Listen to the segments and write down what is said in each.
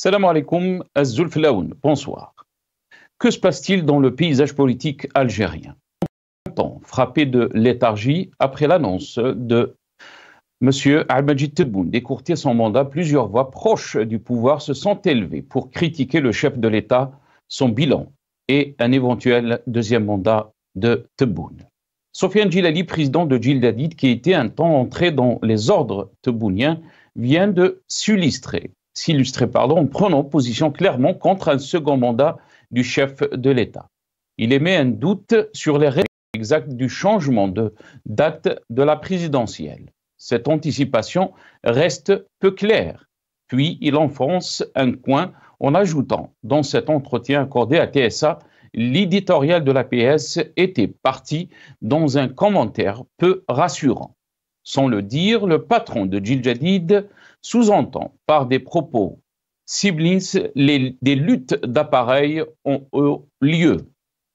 Salam alaikum, Azul Flaoun, bonsoir. Que se passe-t-il dans le paysage politique algérien? Frappé de léthargie après l'annonce de M. Al-Majid Tebboune d'écourter son mandat, plusieurs voix proches du pouvoir se sont élevées pour critiquer le chef de l'État, son bilan et un éventuel deuxième mandat de Tebboune. Sofiane Djilali, président de Djildadid, qui était un temps entré dans les ordres tebbouniens, vient de s'illustrer en prenant position clairement contre un second mandat du chef de l'État. Il émet un doute sur les règles exactes du changement de date de la présidentielle. Cette anticipation reste peu claire. Puis il enfonce un coin en ajoutant, dans cet entretien accordé à TSA, l'éditorial de l'APS était parti dans un commentaire peu rassurant. Sans le dire, le patron de Djildadid sous-entend par des propos ciblant des luttes d'appareil ont eu lieu.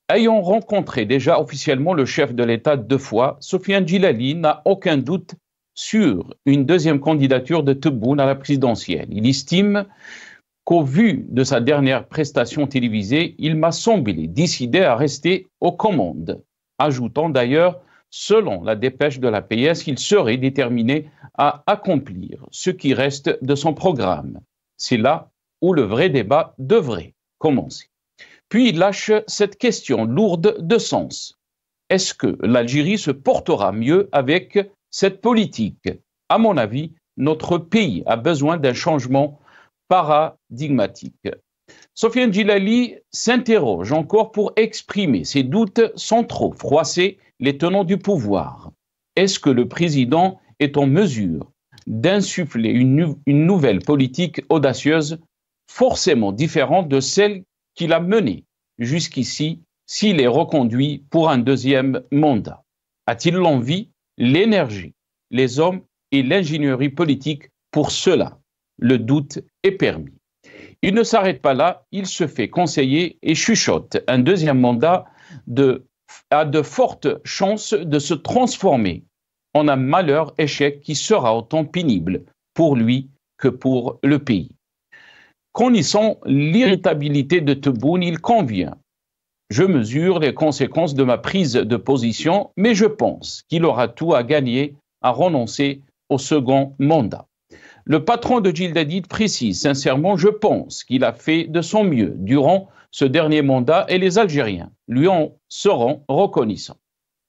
Ayant rencontré déjà officiellement le chef de l'État 2 fois, Sofiane Djilali n'a aucun doute sur une deuxième candidature de Tebboune à la présidentielle. Il estime qu'au vu de sa dernière prestation télévisée, il m'a semblé décidé à rester aux commandes, ajoutant d'ailleurs, selon la dépêche de l'APS, qu'il serait déterminé à accomplir ce qui reste de son programme. C'est là où le vrai débat devrait commencer. Puis il lâche cette question lourde de sens. Est-ce que l'Algérie se portera mieux avec cette politique? À mon avis, notre pays a besoin d'un changement paradigmatique. Sofiane Djilali s'interroge encore pour exprimer ses doutes sans trop froisser les tenants du pouvoir. Est-ce que le président est en mesure d'insuffler une nouvelle politique audacieuse, forcément différente de celle qu'il a menée jusqu'ici s'il est reconduit pour un deuxième mandat? A-t-il l'envie, l'énergie, les hommes et l'ingénierie politique pour cela? Le doute est permis. Il ne s'arrête pas là, il se fait conseiller et chuchote. Un deuxième mandat a de fortes chances de se transformer en un malheur échec qui sera autant pénible pour lui que pour le pays. Connaissant l'irritabilité de Tebboune, il convient. Je mesure les conséquences de ma prise de position, mais je pense qu'il aura tout à gagner à renoncer au second mandat. Le patron de Djildadid précise sincèrement, je pense qu'il a fait de son mieux durant ce dernier mandat et les Algériens lui en seront reconnaissants.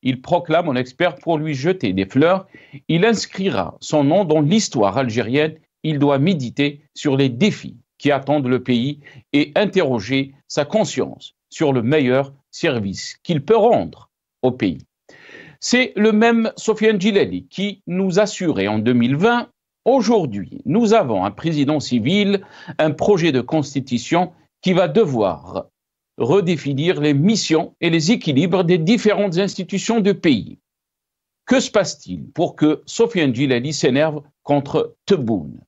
Il proclame un expert pour lui jeter des fleurs. Il inscrira son nom dans l'histoire algérienne. Il doit méditer sur les défis qui attendent le pays et interroger sa conscience sur le meilleur service qu'il peut rendre au pays. C'est le même Sofiane Djilali qui nous assurait en 2020 « Aujourd'hui, nous avons un président civil, un projet de constitution qui va devoir redéfinir les missions et les équilibres des différentes institutions du pays. » Que se passe-t-il pour que Sofiane Djilali s'énerve contre Tebboune?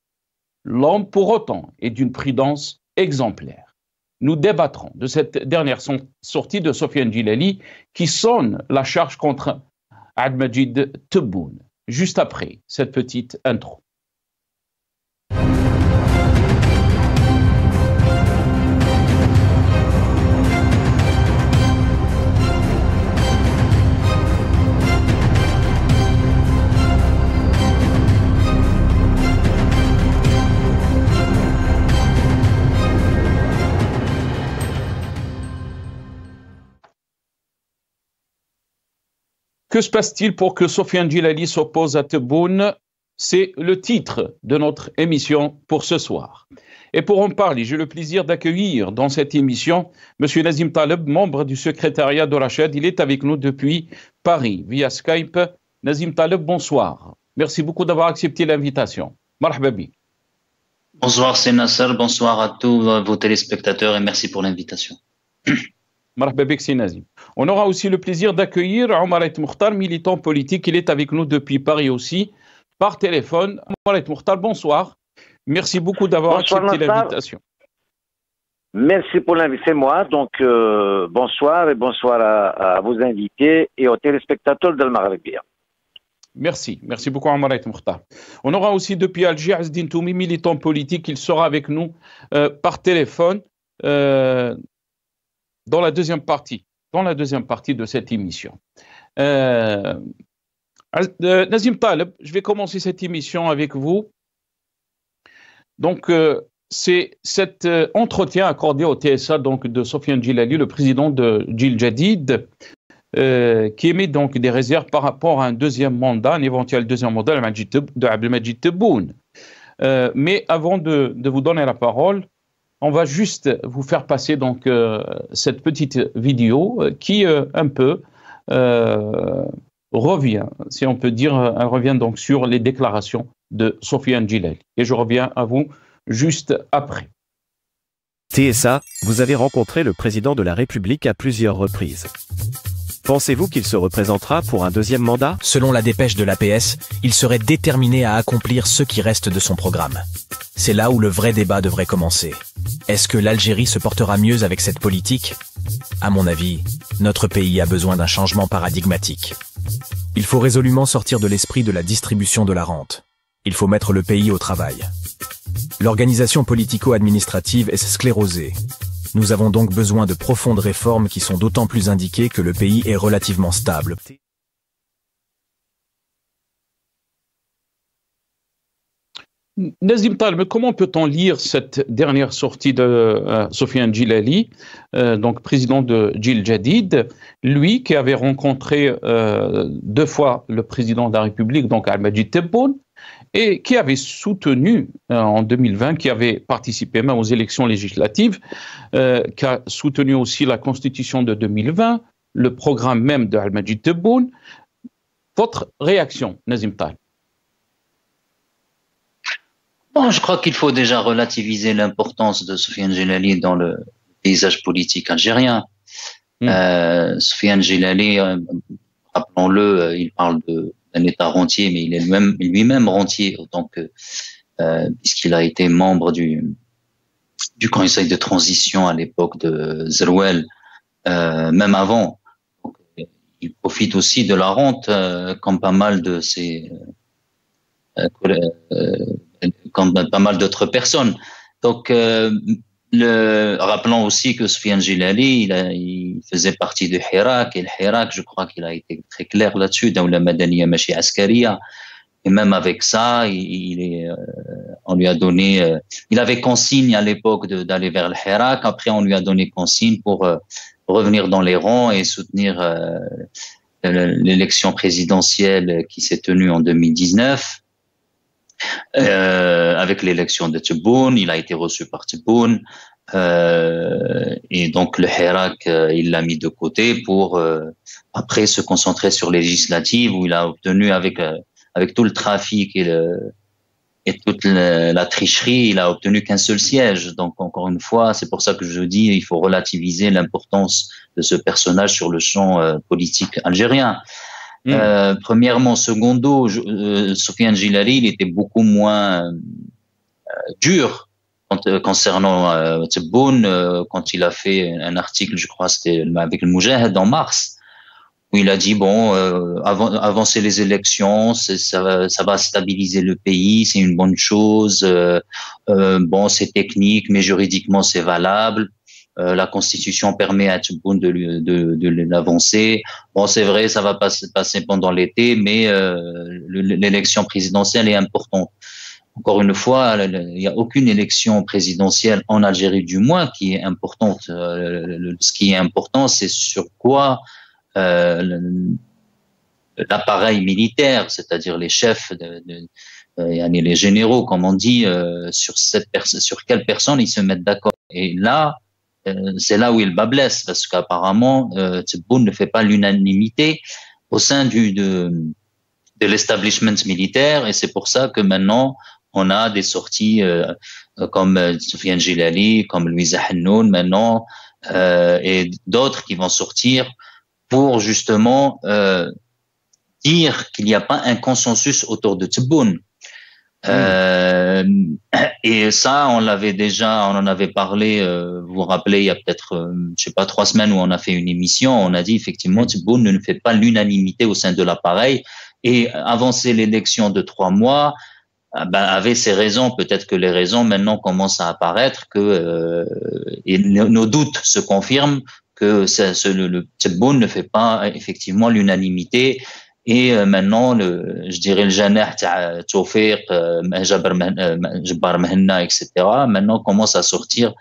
L'homme, pour autant, est d'une prudence exemplaire. Nous débattrons de cette dernière sortie de Sofiane Djilali qui sonne la charge contre Al-Majid Tebboune, juste après cette petite intro. Que se passe-t-il pour que Sofiane Djilali s'oppose à Tebboune? C'est le titre de notre émission pour ce soir. Et pour en parler, j'ai le plaisir d'accueillir dans cette émission M. Nazim Taleb, membre du secrétariat de Rachid. Il est avec nous depuis Paris, via Skype. Nazim Taleb, bonsoir. Merci beaucoup d'avoir accepté l'invitation. Marhaba bik. Bonsoir, c'est Nasser. Bonsoir à tous vos téléspectateurs et merci pour l'invitation. Marhaba bik, c'est Nazim. On aura aussi le plaisir d'accueillir Omar El Mokhtar, militant politique. Il est avec nous depuis Paris aussi, par téléphone. Omar El Mokhtar, bonsoir. Merci beaucoup d'avoir accepté l'invitation. Merci pour l'inviter, moi. Donc, bonsoir et bonsoir à vos invités et aux téléspectateurs de Maghrébia. Merci beaucoup Amaret Mokhtar. On aura aussi depuis Alger Azdin Toumi, militant politique, il sera avec nous par téléphone dans la deuxième partie de cette émission. Nazim Taleb, je vais commencer cette émission avec vous. Donc, c'est cet entretien accordé au TSA donc, de Sofiane Djilali, le président de Jil Jadid, qui émet donc des réserves par rapport à un éventuel deuxième mandat de Abdelmajid Tebboune. Mais avant de vous donner la parole, on va juste vous faire passer donc cette petite vidéo qui un peu revient, si on peut dire, revient donc sur les déclarations de Sofiane Djilali. Et je reviens à vous juste après. TSA, vous avez rencontré le président de la République à plusieurs reprises. Pensez-vous qu'il se représentera pour un deuxième mandat? Selon la dépêche de l'APS, il serait déterminé à accomplir ce qui reste de son programme. C'est là où le vrai débat devrait commencer. Est-ce que l'Algérie se portera mieux avec cette politique? À mon avis, notre pays a besoin d'un changement paradigmatique. Il faut résolument sortir de l'esprit de la distribution de la rente. Il faut mettre le pays au travail. L'organisation politico-administrative est sclérosée. Nous avons donc besoin de profondes réformes qui sont d'autant plus indiquées que le pays est relativement stable. Nazim Taleb, comment peut-on lire cette dernière sortie de Sofiane Djilali, donc président de Jil Jadid, lui qui avait rencontré 2 fois le président de la République, donc Abdelmajid Tebboune, et qui avait soutenu en 2020, qui avait participé même aux élections législatives, qui a soutenu aussi la Constitution de 2020, le programme même de Abdelmajid Tebboune. Votre réaction, Nazim Taleb? Bon, je crois qu'il faut déjà relativiser l'importance de Sofiane Djilali dans le paysage politique algérien. Sofiane Djilali, rappelons-le, il parle d'un État rentier, mais il est lui-même rentier, autant que puisqu'il a été membre du conseil de transition à l'époque de Zerouel, même avant. Donc, il profite aussi de la rente, comme pas mal de ses comme pas mal d'autres personnes. Donc, rappelons aussi que Sofiane Djilali, il faisait partie de Hirak, et le Hirak, je crois qu'il a été très clair là-dessus, dans la Madaniya Machi Askaria. Et même avec ça, on lui a donné, il avait consigne à l'époque d'aller vers le Hirak. Après, on lui a donné consigne pour revenir dans les rangs et soutenir l'élection présidentielle qui s'est tenue en 2019. Avec l'élection de Tebboune, il a été reçu par Tebboune, et donc le Hirak, il l'a mis de côté pour après se concentrer sur les législatives où il a obtenu avec tout le trafic et toute la tricherie, il a obtenu qu'un seul siège. Donc encore une fois, c'est pour ça que je dis il faut relativiser l'importance de ce personnage sur le champ politique algérien. Premièrement, secondo, Sofiane Djilali, il était beaucoup moins dur concernant Tebboune quand il a fait un article, je crois, c'était avec le Moujahid en mars, où il a dit bon, avancer les élections, ça va stabiliser le pays, c'est une bonne chose. Bon, c'est technique, mais juridiquement c'est valable. La Constitution permet à Tebboune de l'avancer. Bon, c'est vrai, ça va passer pendant l'été, mais l'élection présidentielle est importante. Encore une fois, il n'y a aucune élection présidentielle en Algérie, du moins, qui est importante. Ce qui est important, c'est sur quoi l'appareil militaire, c'est-à-dire les chefs, les généraux, comme on dit, sur quelle personne ils se mettent d'accord. Et là, c'est là où il bas blesse, parce qu'apparemment, Tebboune ne fait pas l'unanimité au sein de l'establishment militaire, et c'est pour ça que maintenant, on a des sorties comme Sofiane Djilali, comme Louisa Hannoun maintenant, et d'autres qui vont sortir pour justement dire qu'il n'y a pas un consensus autour de Tebboune. Et ça, on en avait parlé, vous vous rappelez, il y a peut-être, je sais pas, 3 semaines où on a fait une émission, on a dit effectivement Tebboune ne fait pas l'unanimité au sein de l'appareil, et avancer l'élection de 3 mois avait ses raisons. Peut-être que les raisons maintenant commencent à apparaître, et nos doutes se confirment que le Tebboune ne fait pas effectivement l'unanimité. Et maintenant, je dirais le Janah, Tawfiq, Jabbar Mahenna, etc., maintenant commence à sortir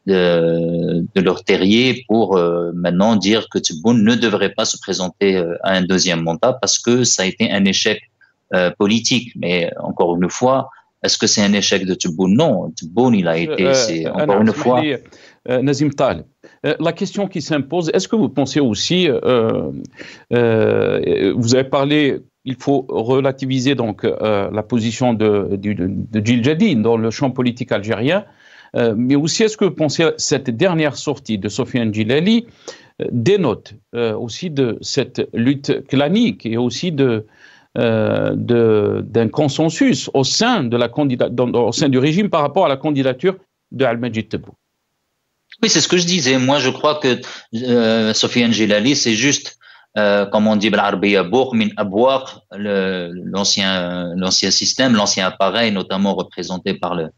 de leur terrier pour maintenant dire que Tebboune ne devrait pas se présenter à un deuxième mandat parce que ça a été un échec politique. Mais encore une fois, est-ce que c'est un échec de Tebboune? Non, Tebboune, il a été, c'est encore une fois... Nazim Taleb, la question qui s'impose, est-ce que vous pensez aussi, vous avez parlé, il faut relativiser donc la position de Djil Jadid dans le champ politique algérien, mais aussi est-ce que vous pensez cette dernière sortie de Sofiane Djilali dénote aussi de cette lutte clanique et aussi d'un consensus au sein du régime par rapport à la candidature de Al-Majid Tebboune? Oui, c'est ce que je disais. Moi, je crois que Sofiane Djilali, c'est juste, comme on dit, l'ancien système, l'ancien appareil, notamment représenté par le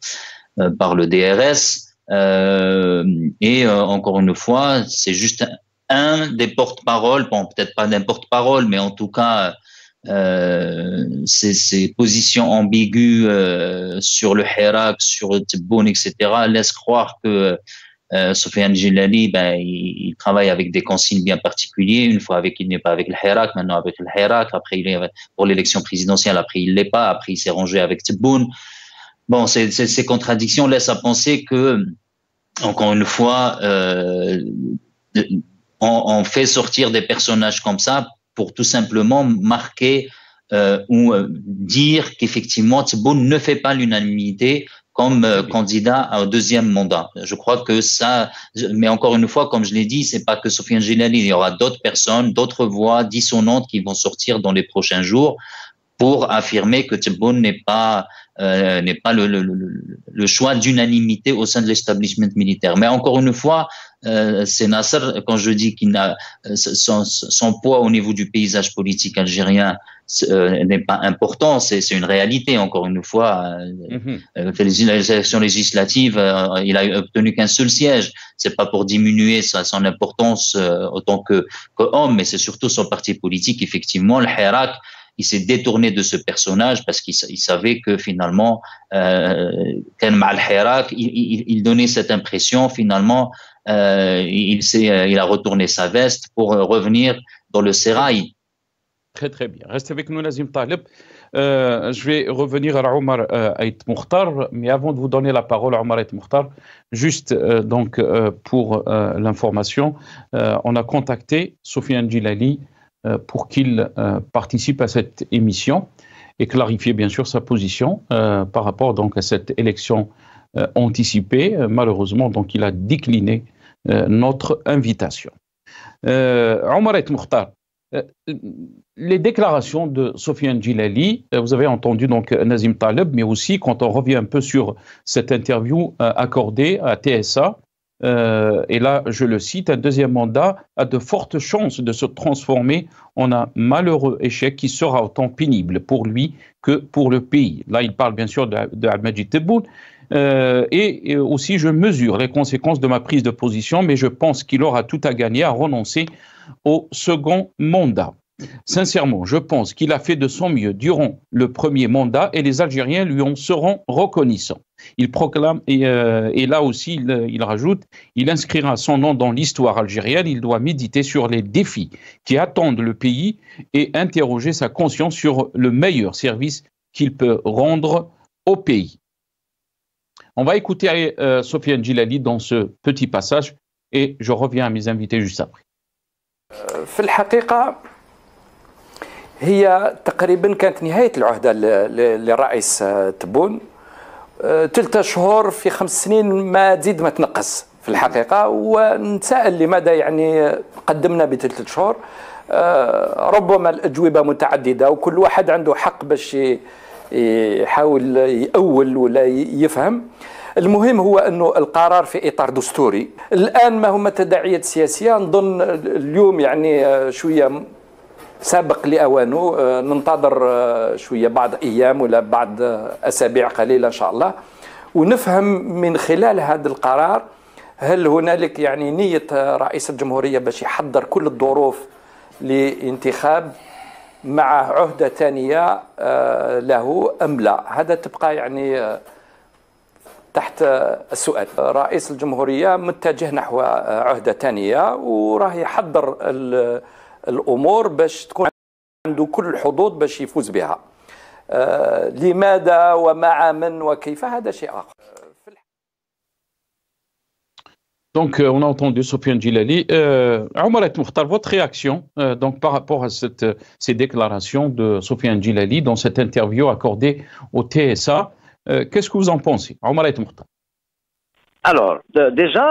DRS. Et encore une fois, c'est juste un des porte-paroles, bon, peut-être pas d'un porte-parole, mais en tout cas, ces positions ambiguës sur le Hirak, sur le Tebboune, etc., laissent croire que Sofiane Djilali, il travaille avec des consignes bien particulières. Une fois il n'est pas avec le Hirak, maintenant avec le Hirak. Après, il est pour l'élection présidentielle. Après, il l'est pas. Après, il s'est rangé avec Tebboune. Bon, ces contradictions laissent à penser que, encore une fois, on fait sortir des personnages comme ça pour tout simplement marquer ou dire qu'effectivement Tebboune ne fait pas l'unanimité comme candidat au deuxième mandat. Je crois que ça, mais encore une fois, comme je l'ai dit, c'est pas que Sofiane Djilali, il y aura d'autres personnes, d'autres voix dissonantes qui vont sortir dans les prochains jours pour affirmer que Tebboune n'est pas le choix d'unanimité au sein de l'établissement militaire. Mais encore une fois, c'est Nasser, quand je dis qu'il n'a son poids au niveau du paysage politique algérien n'est pas important, c'est une réalité. Encore une fois, les élections législatives, il a obtenu qu'un seul siège. C'est pas pour diminuer son importance autant qu'homme, mais c'est surtout son parti politique. Effectivement, le Hirak, il s'est détourné de ce personnage parce qu'il savait que finalement, Ken Ma'al Hirak, il donnait cette impression finalement, il a retourné sa veste pour revenir dans le sérail. Très très bien. Restez avec nous, Nazim Taleb. Je vais revenir à Omar Ait Moukhtar, mais avant de vous donner la parole, Omar Ait Moukhtar, juste donc pour l'information, on a contacté Sofiane Djilali pour qu'il participe à cette émission et clarifier bien sûr sa position par rapport donc à cette élection anticipée. Malheureusement, donc il a décliné notre invitation. Omar Ait Moukhtar, les déclarations de Sofiane Djilali, vous avez entendu donc Nazim Taleb, mais aussi quand on revient un peu sur cette interview accordée à TSA, et là je le cite, un deuxième mandat a de fortes chances de se transformer en un malheureux échec qui sera autant pénible pour lui que pour le pays. Là il parle bien sûr de Al-Majid Tebboune, et aussi je mesure les conséquences de ma prise de position, mais je pense qu'il aura tout à gagner à renoncer au second mandat. Sincèrement, je pense qu'il a fait de son mieux durant le premier mandat et les Algériens lui en seront reconnaissants. Il proclame, et là aussi il rajoute, il inscrira son nom dans l'histoire algérienne, il doit méditer sur les défis qui attendent le pays et interroger sa conscience sur le meilleur service qu'il peut rendre au pays. On va écouter Sofiane Djilali dans ce petit passage et je reviens à mes invités juste après. في الحقيقة هي تقريبا كانت نهاية العهدة للرئيس تبون 3 شهور في 5 سنين ما تزيد ما تنقص في الحقيقة، ونتساءل لماذا يعني قدمنا ب3 شهور. ربما الأجوبة متعددة وكل واحد عنده حق باش يحاول يأول ولا يفهم. المهم هو أنه القرار في إطار دستوري. الآن ما هما التداعيات السياسية، نظن اليوم يعني شوية سابق لأوانه. ننتظر شوية بعض أيام ولا بعض أسابيع قليلة إن شاء الله، ونفهم من خلال هذا القرار هل هنالك يعني نية رئيس الجمهورية باش يحضر كل الظروف لانتخاب مع عهدة ثانية له أم لا. هذا تبقى يعني تحت السؤال. رئيس الجمهورية متجه نحو عهدة ثانية وراه يحضر الأمور باش تكون عنده كل الحظوظ باش يفوز بها. لماذا ومع من وكيف هذا شيء آخر. Donc, on a entendu Sofiane Djilali. Omar El Mokhtar, votre réaction donc, par rapport à ces déclarations de Sofiane Djilali dans cette interview accordée au TSA, qu'est-ce que vous en pensez, Omar El Mokhtar? Alors, déjà,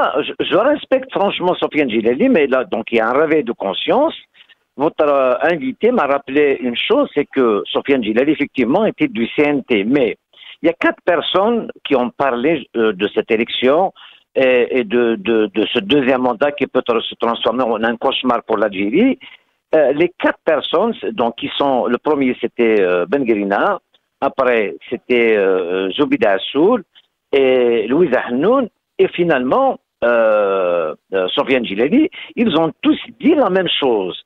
je respecte franchement Sofiane Djilali, mais là, donc il y a un réveil de conscience. Votre invité m'a rappelé une chose, c'est que Sofiane Djilali, effectivement, était du CNT, mais il y a 4 personnes qui ont parlé de cette élection et de ce deuxième mandat qui peut se transformer en un cauchemar pour l'Algérie. Les 4 personnes, donc qui sont, le premier c'était Ben Guerina, après c'était Zoubida Assoul et Louisa Hanoun, et finalement Sofiane Djilali, ils ont tous dit la même chose.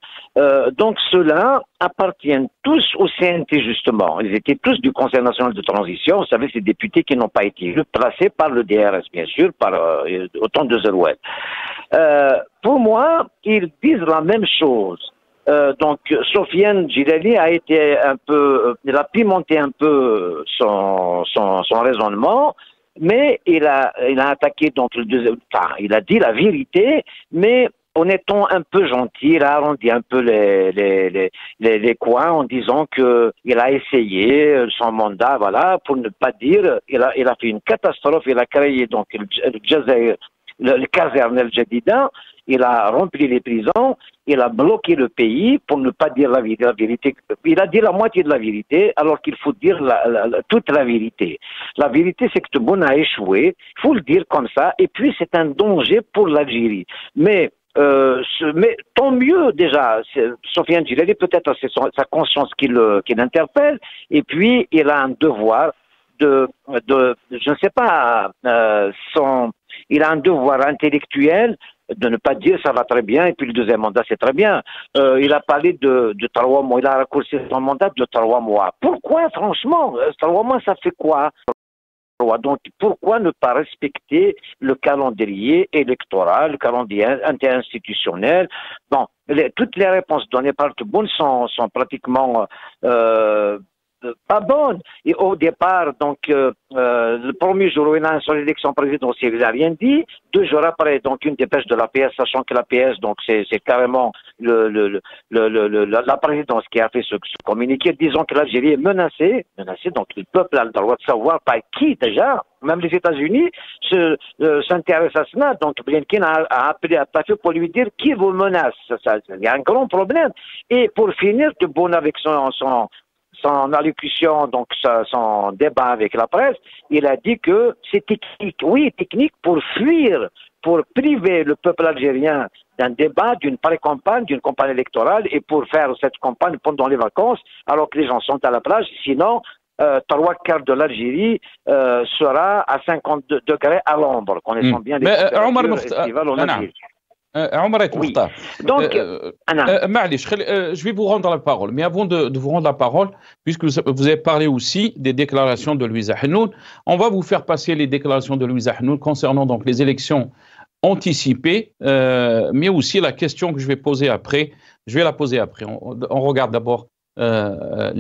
Donc ceux-là appartiennent tous au CNT justement. Ils étaient tous du Conseil national de transition. Vous savez, ces députés qui n'ont pas été placés par le DRS, bien sûr, par autant de Zerouet. Pour moi, ils disent la même chose. Donc Sofiane Djilali a été un peu, il a pimenté un peu son raisonnement. Mais il a attaqué donc il a dit la vérité, mais en étant un peu gentil, il a arrondi un peu les coins en disant que il a essayé son mandat, voilà, pour ne pas dire, il a fait une catastrophe, il a créé donc le caserne El Jadida, il a rempli les prisons, il a bloqué le pays pour ne pas dire la vérité. Il a dit la moitié de la vérité alors qu'il faut dire toute la vérité. La vérité, c'est que Tebboune a échoué, il faut le dire comme ça, et puis c'est un danger pour l'Algérie. Mais tant mieux déjà, Sofiane Djilali, peut-être c'est sa conscience qui l'interpelle, et puis il a un devoir je ne sais pas, il a un devoir intellectuel de ne pas dire ça va très bien et puis le deuxième mandat c'est très bien. Il a parlé de 3 mois, il a raccourci son mandat de 3 mois. Pourquoi franchement 3 mois ça fait quoi? Donc pourquoi ne pas respecter le calendrier électoral, le calendrier interinstitutionnel? Bon, toutes les réponses données par Tebboune sont pratiquement pas bonne. Et au départ, donc, le premier jour où il a sur l'élection présidentielle, il n'a rien dit. 2 jours après, donc, une dépêche de l'APS, sachant que l'APS, donc, c'est carrément la présidence qui a fait ce communiqué, disant que l'Algérie est menacée, donc le peuple a le droit de savoir par qui déjà. Même les États-Unis s'intéressent à cela. Donc, Blinken a appelé à Tafi pour lui dire qui vous menace. Il y a un grand problème. Et pour finir, Tebboune avec son allocution, donc son débat avec la presse, il a dit que c'est technique. Oui, technique pour fuir, pour priver le peuple algérien d'un débat, d'une pré-campagne, d'une campagne électorale, et pour faire cette campagne pendant les vacances, alors que les gens sont à la plage. Sinon, 3/4 de l'Algérie sera à 50 degrés à l'ombre, connaissant bien les températures estivales en Algérie. Omar El Mokhtar. Donc, je vais vous rendre la parole. Mais avant de vous rendre la parole, puisque vous avez parlé aussi des déclarations de Louisa Hanoun, on va vous faire passer les déclarations de Louisa Hanoun concernant donc les élections anticipées, mais aussi la question que je vais poser après. Je vais la poser après. On regarde d'abord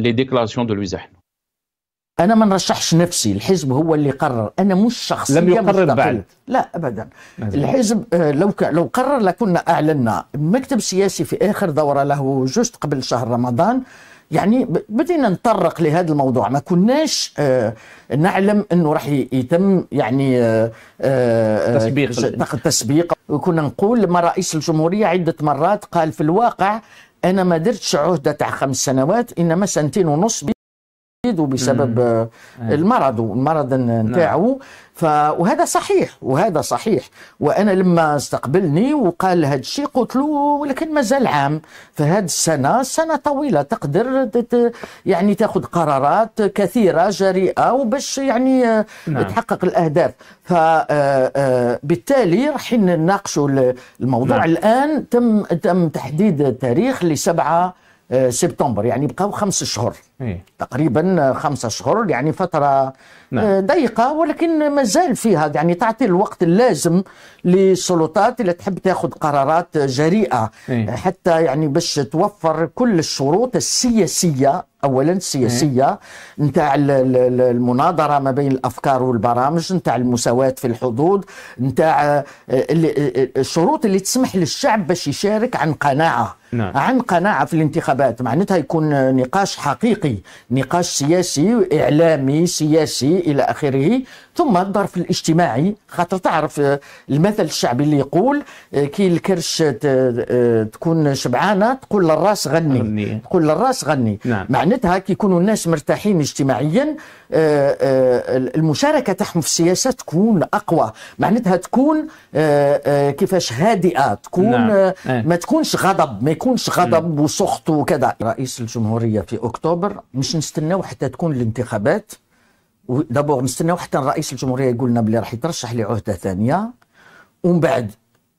les déclarations de Louisa Hanoun. أنا ما نرشحش نفسي، الحزب هو اللي قرر، أنا مش شخصية لم يقرر بعد. لا أبدا. الحزب لو قرر لكنا أعلنا. المكتب السياسي في آخر دورة له جست قبل شهر رمضان، يعني بدينا نطرق لهذا الموضوع، ما كناش نعلم أنه راح يتم يعني تسبيق. وكنا نقول لما رئيس الجمهورية عدة مرات قال في الواقع أنا ما درتش عهدة تاع 5 سنوات، إنما 2.5 سنين وبسبب المرض نتاعو. وهذا صحيح وانا لما استقبلني وقال هذا الشيء قلت له ولكن مازال عام، فهذه السنه طويله تقدر يعني تاخذ قرارات كثيره جريئه وباش يعني تحقق الاهداف. فبالتالي راح نناقشوا الموضوع. الان تم تحديد تاريخ ل7 سبتمبر، يعني بقاو 5 شهور تقريبا 5 شهور، يعني فترة ضيقة ولكن ما زال فيها يعني تعطي الوقت اللازم للسلطات اللي تحب تاخذ قرارات جريئة حتى يعني باش توفر كل الشروط السياسية. اولا السياسيه نتاع المناظره ما بين الافكار والبرامج، نتاع المساواه في الحظوظ، نتاع الشروط اللي تسمح للشعب باش يشارك عن قناعه عن قناعه في الانتخابات. معناتها يكون نقاش حقيقي، نقاش سياسي اعلامي سياسي الى اخره. ثم الظرف الاجتماعي، خاطر تعرف المثل الشعبي اللي يقول كي الكرش تكون شبعانه تقول للراس غني، تقول للراس غني. معناتها كي يكونوا الناس مرتاحين اجتماعيا المشاركه تاعهم في السياسه تكون اقوى، معناتها تكون كيفاش هادئه، تكون ما تكونش غضب، ما يكونش غضب وسخط وكذا. رئيس الجمهوريه في اكتوبر مش نستناو حتى تكون الانتخابات، ودابور نستناو حتى رئيس الجمهوريه يقول لنا بلي راح يترشح لعهده ثانيه، ومن بعد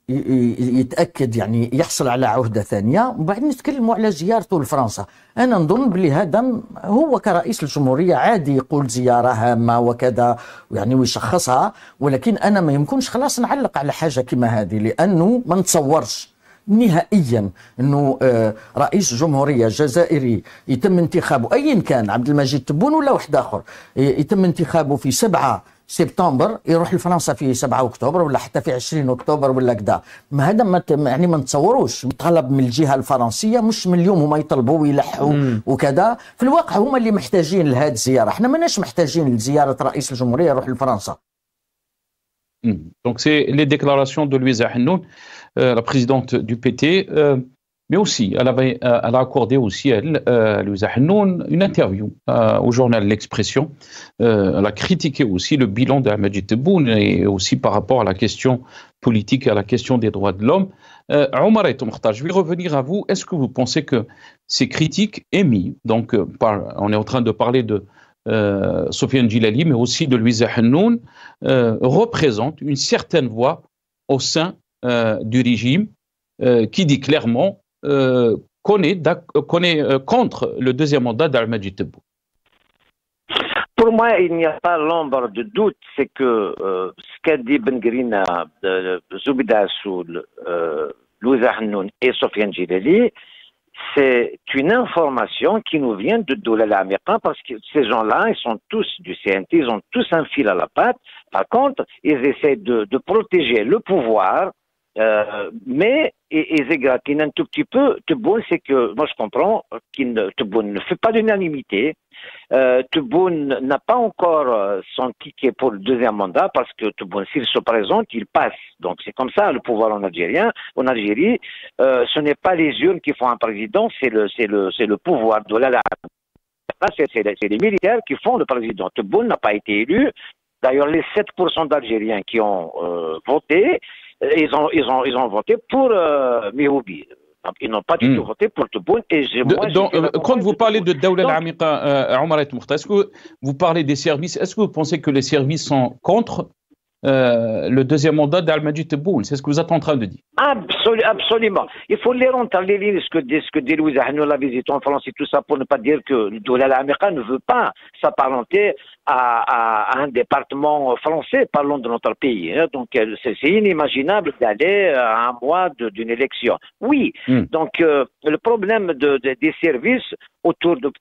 يتاكد يعني يحصل على عهده ثانيه، ومن بعد نتكلموا على زيارته لفرنسا. انا نظن بلي هذا هو كرئيس الجمهوريه عادي يقول زياره هامه وكذا يعني ويشخصها، ولكن انا ما يمكنش خلاص نعلق على حاجه كما هذه، لانه ما نتصورش نهائيا انه رئيس جمهوريه جزائري يتم انتخابه ايا كان عبد المجيد تبون ولا واحد اخر، يتم انتخابه في 7 سبتمبر يروح لفرنسا في 7 اكتوبر ولا حتى في 20 اكتوبر ولا كذا. ما هذا يعني ما نتصوروش. طلب من الجهه الفرنسيه، مش من اليوم هما يطلبوا ويلحوا وكذا، في الواقع هما اللي محتاجين لهذه الزياره، احنا ماناش محتاجين لزياره رئيس الجمهوريه يروح لفرنسا. Donc c'est les déclarations de Louisa Hennoun, la présidente du PT, mais aussi elle a accordé aussi Louisa Hennoun une interview au journal L'Expression. Elle a critiqué aussi le bilan d'Ahmadji Tebboune et aussi par rapport à la question politique et à la question des droits de l'homme. Omar et Mokhtar, je vais revenir à vous. Est-ce que vous pensez que ces critiques émises, donc on est en train de parler de Sofiane Djilali, mais aussi de Louisa Hennoun, représente une certaine voix au sein du régime qui dit clairement qu'on est contre le deuxième mandat d'Ahmadji Tebboune. Pour moi, il n'y a pas l'ombre de doute, c'est que ce qu'a dit Ben Grina, Zoubida Assoul, Louisa Hennoun et Sofiane Djilali, c'est une information qui nous vient de Doula l'Américain, parce que ces gens-là, ils sont tous du CNT, ils ont tous un fil à la patte. Par contre, ils essaient de protéger le pouvoir, mais ils égratignent un tout petit peu. Tebboune, c'est que, moi je comprends, Tebboune ne fait pas d'unanimité. Tebboune n'a pas encore son ticket pour le deuxième mandat, parce que Tebboune, s'il se présente, il passe. Donc c'est comme ça le pouvoir en Algérie. Ce n'est pas les urnes qui font un président, c'est le pouvoir de la c'est les militaires qui font le président. Tebboune n'a pas été élu. D'ailleurs, les 7% d'Algériens qui ont voté, ils ont voté pour Mihoubi. Ils n'ont pas du tout voté pour Tebboune. Quand vous parlez de Daoula al-Amiqa, Omar et Mokhtar, est-ce que vous parlez des services? Est-ce que vous pensez que les services sont contre le deuxième mandat d'Ahmadji Tebboune? C'est ce que vous êtes en train de dire? Absolument. Il faut lire entre les lignes ce que dit Louisa Hennoun, la visite en France et tout ça, pour ne pas dire que Daoula al-Amiqa ne veut pas s'apparenter à un département français, parlons de notre pays. Donc c'est inimaginable d'aller à un mois d'une élection. Oui, donc le problème des services autour de...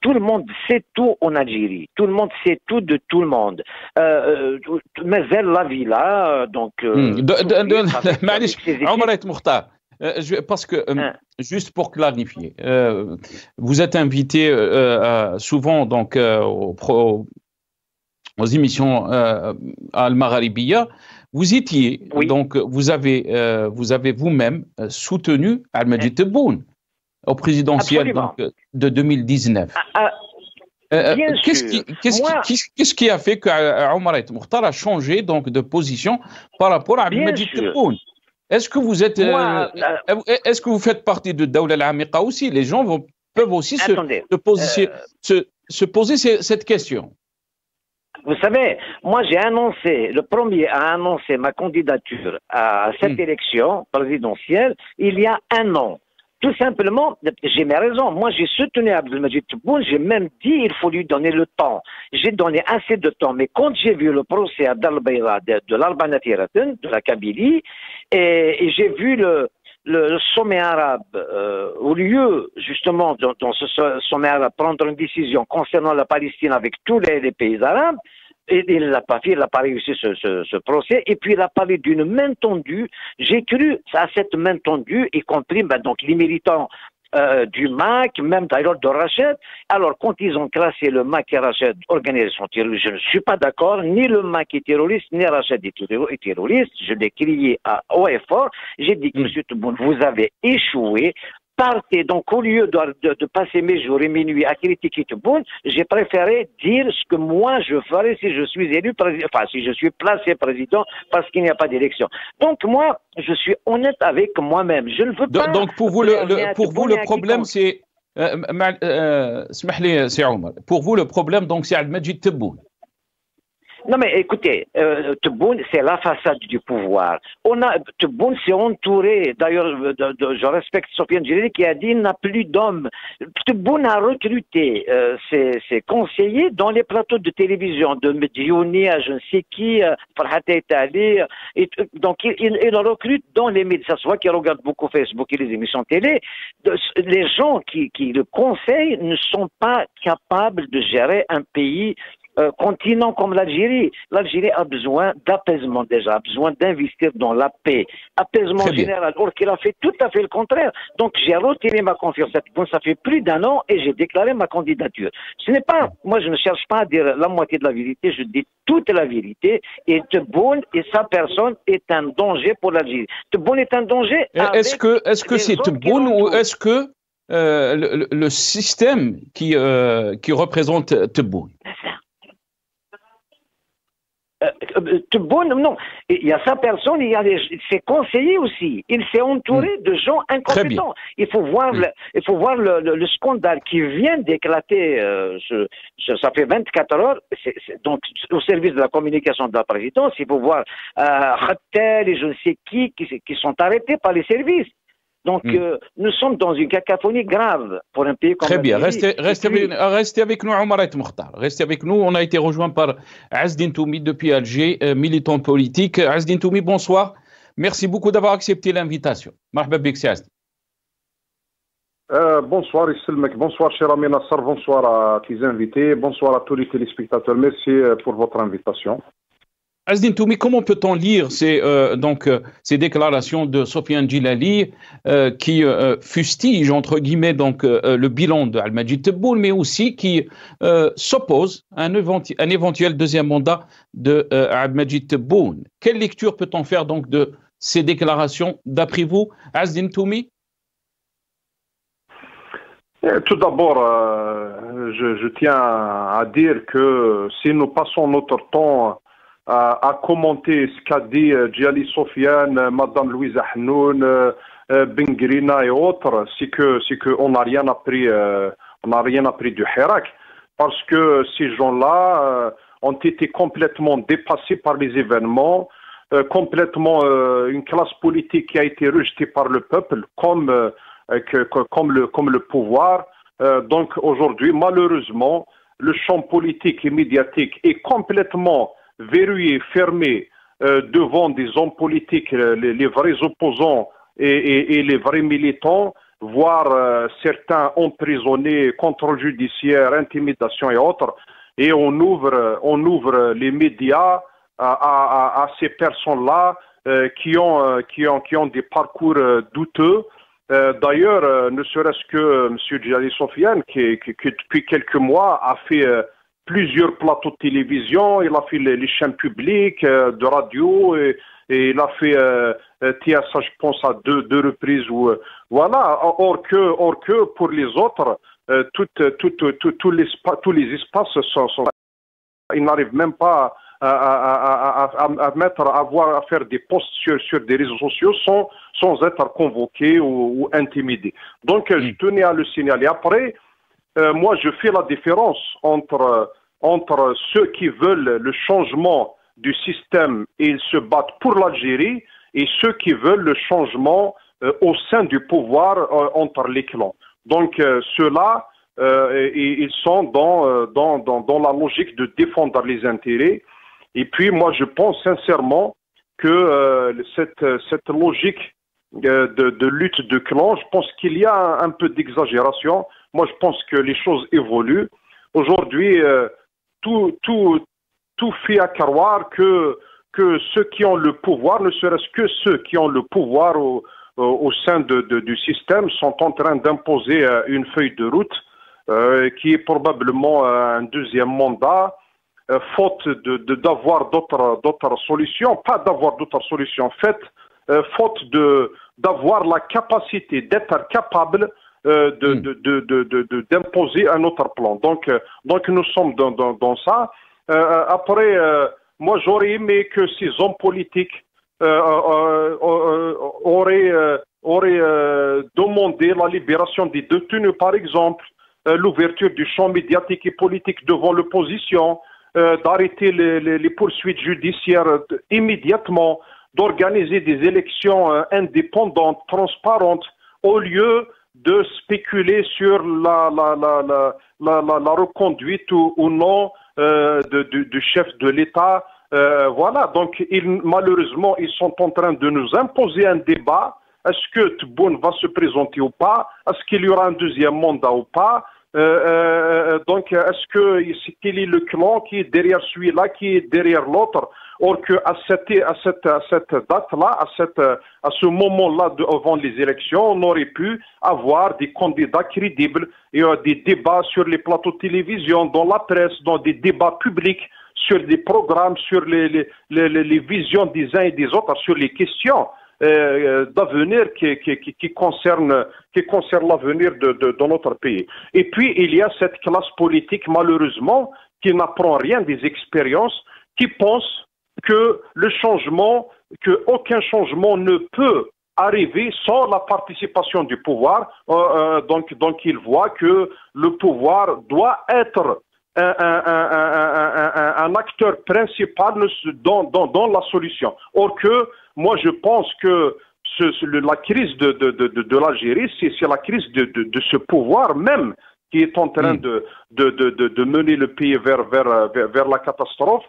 Tout le monde sait tout en Algérie. Tout le monde sait tout de tout le monde. Mais elle, la vie là, donc... Omar et Mokhtar, parce que, juste pour clarifier, vous êtes invité souvent donc, aux émissions Al-Magharibiya. Vous étiez, donc vous avez vous-même soutenu Ahmadji Tebboune au présidentiel donc, de 2019. Bien sûr. Qu'est-ce qui a fait que Omar Ayt Mokhtar a changé donc de position par rapport à Abdelmajid Tebboune? Est-ce que vous êtes, est-ce que vous faites partie de Dawla al-Amiqa aussi? Les gens peuvent aussi se poser cette question. Vous savez, moi j'ai annoncé, le premier à annoncer ma candidature à cette élection présidentielle il y a un an. Tout simplement, j'ai mes raisons. Moi, j'ai soutenu Abdelmajid Tebboune, j'ai même dit il faut lui donner le temps. J'ai donné assez de temps. Mais quand j'ai vu le procès à Dar el-Bayda de l'Albania Tiraten, de la Kabylie, et j'ai vu le sommet arabe, au lieu justement dans ce sommet arabe prendre une décision concernant la Palestine avec tous les pays arabes, et il ne l'a pas fait, il n'a pas réussi ce procès, et puis il a parlé d'une main tendue. J'ai cru à cette main tendue, y compris donc les militants du MAC, même d'ailleurs de Rached. Alors, quand ils ont classé le MAC et Rached organisation terroriste, je ne suis pas d'accord, ni le MAC est terroriste, ni Rached est terroriste. Je l'ai crié haut et fort. J'ai dit que M. Tebboune, vous avez échoué. Partez. Donc, au lieu de passer mes jours et mes nuits à critiquer Tebboune, j'ai préféré dire ce que moi je ferais si je suis élu président, enfin, si je suis placé président parce qu'il n'y a pas d'élection. Donc, moi, je suis honnête avec moi-même. Je ne veux pas. Donc, pour vous, le problème, c'est. Pour vous, le problème, donc, c'est Abdelmajid Tebboune. Non mais écoutez, Tebboune, c'est la façade du pouvoir. Tebboune s'est entouré, d'ailleurs, je respecte Sofiane Djellali qui a dit il n'a plus d'hommes. Tebboune a recruté ses conseillers dans les plateaux de télévision, de Mediouni à je ne sais qui, Farhat Itali, donc il recrute dans les médias. Ça se voit qu'il regarde beaucoup Facebook et les émissions télé. Les gens qui le conseillent ne sont pas capables de gérer un pays continent comme l'Algérie. L'Algérie a besoin d'apaisement déjà, a besoin d'investir dans la paix, apaisement général, or qu'il a fait tout à fait le contraire. Donc j'ai retiré ma confiance. Ça fait plus d'un an et j'ai déclaré ma candidature. Ce n'est pas, moi je ne cherche pas à dire la moitié de la vérité, je dis toute la vérité, et Tebboune et sa personne est un danger pour l'Algérie. Tebboune est un danger. Est-ce que c'est Tebboune ou est-ce que le système qui représente Tebboune? Tebboune, non. Il y a sa personne, il y a ses conseillers aussi. Il s'est entouré de gens incompétents. Il faut voir, le scandale qui vient d'éclater. Ça fait 24 heures. Donc, au service de la communication de la présidence, il faut voir Khattel et je ne sais qui sont arrêtés par les services. Donc, nous sommes dans une cacophonie grave pour un pays comme Très bien. Restez avec nous, Omar Ayt Mokhtar. Restez avec nous. On a été rejoint par Azdine Toumi depuis Alger, militant politique. Azdine Toumi, bonsoir. Merci beaucoup d'avoir accepté l'invitation. Marhaba bik, c'est Azdine. Bonsoir, Isselmek. Bonsoir, cher Ami Nasser. Bonsoir à tous les invités. Bonsoir à tous les téléspectateurs. Merci pour votre invitation. Azdine Toumi, comment peut-on lire ces déclarations de Sofiane Djellali qui fustige entre guillemets le bilan de Abdelmajid Tebboune, mais aussi qui s'oppose à un éventuel deuxième mandat de Abdelmajid Tebboune? Quelle lecture peut-on faire donc de ces déclarations d'après vous, Azdine Toumi? Tout d'abord, je tiens à dire que si nous passons notre temps à commenter ce qu'a dit Djellali Sofiane, Madame Louise Hnoun, Bengrina et autres, c'est que on n'a rien appris, du Hirak, parce que ces gens-là ont été complètement dépassés par les événements, complètement une classe politique qui a été rejetée par le peuple, comme le pouvoir. Donc aujourd'hui, malheureusement, le champ politique et médiatique est complètement verrouillé, fermé devant des hommes politiques, les vrais opposants et les vrais militants, voire certains emprisonnés, contrôle judiciaire, intimidation et autres. Et on ouvre les médias à ces personnes-là qui ont des parcours douteux. D'ailleurs, ne serait-ce que M. Djellali Sofiane, qui depuis quelques mois a fait plusieurs plateaux de télévision, il a fait les chaînes publiques de radio et il a fait TSA, je pense, à deux reprises. Voilà. Or que pour les autres, tous les espaces ils n'arrivent même pas à faire des posts sur des réseaux sociaux sans être convoqués ou intimidés. Donc, je tenais à le signaler. Après, moi, je fais la différence entre ceux qui veulent le changement du système et ils se battent pour l'Algérie et ceux qui veulent le changement au sein du pouvoir entre les clans. Donc, ceux-là, ils sont dans la logique de défendre les intérêts. Et puis, moi, je pense sincèrement que cette logique de lutte de clans, je pense qu'il y a un peu d'exagération. Moi, je pense que les choses évoluent. Aujourd'hui, tout fait à croire que ceux qui ont le pouvoir, ne serait-ce que ceux qui ont le pouvoir au sein du système, sont en train d'imposer une feuille de route qui est probablement un deuxième mandat, faute d'avoir d'autres solutions, pas d'avoir d'autres solutions, faute d'avoir la capacité d'être capable d'imposer un autre plan. Donc nous sommes dans ça. Après, moi j'aurais aimé que ces hommes politiques auraient demandé la libération des détenus, par exemple, l'ouverture du champ médiatique et politique devant l'opposition, d'arrêter les poursuites judiciaires immédiatement, d'organiser des élections indépendantes, transparentes, au lieu de spéculer sur la reconduite ou non du chef de l'État. Voilà, donc malheureusement, ils sont en train de nous imposer un débat. Est-ce que Tebboune va se présenter ou pas? Est-ce qu'il y aura un deuxième mandat ou pas? Donc, est-ce qu'il est le clan qui est derrière celui-là, qui est derrière l'autre? Or qu'à cette date-là, à ce moment-là, avant les élections, on aurait pu avoir des candidats crédibles et des débats sur les plateaux de télévision, dans la presse, dans des débats publics, sur des programmes, sur les visions des uns et des autres, sur les questions d'avenir qui concerne l'avenir de notre pays. Et puis, il y a cette classe politique, malheureusement, qui n'apprend rien des expériences, qui pense que aucun changement ne peut arriver sans la participation du pouvoir. Donc il voit que le pouvoir doit être un acteur principal dans la solution. Or que moi je pense que la crise de l'Algérie, c'est la crise de ce pouvoir même qui est en train de mener le pays vers la catastrophe,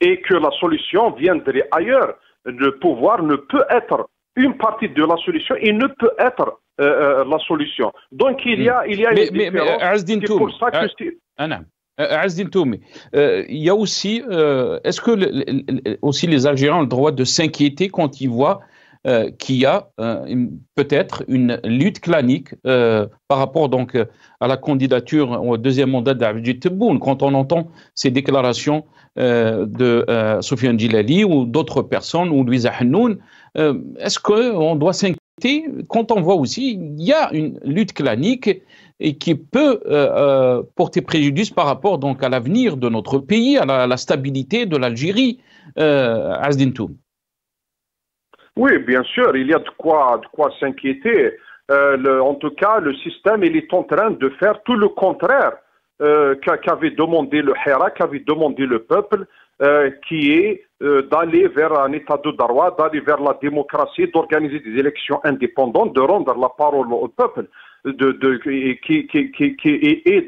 et que la solution viendrait ailleurs. Le pouvoir ne peut être une partie de la solution, il ne peut être la solution. Donc il y a une différence. C'est pour ça que Azdine Toumi, il y a aussi, est-ce que aussi les Algériens ont le droit de s'inquiéter quand ils voient qu'il y a peut-être une lutte clanique par rapport donc à la candidature au deuxième mandat d'Abdel Tebboune, quand on entend ces déclarations de Sofiane Djillali ou d'autres personnes, ou Louisa Hanoun, est-ce qu'on doit s'inquiéter quand on voit aussi qu'il y a une lutte clanique et qui peut porter préjudice par rapport donc à l'avenir de notre pays, à la stabilité de l'Algérie, Azdine Toumi? Oui, bien sûr, il y a de quoi s'inquiéter. En tout cas, le système, il est en train de faire tout le contraire qu'avait demandé le Hera, qu'avait demandé le peuple, qui est d'aller vers un état de droit, d'aller vers la démocratie, d'organiser des élections indépendantes, de rendre la parole au peuple, et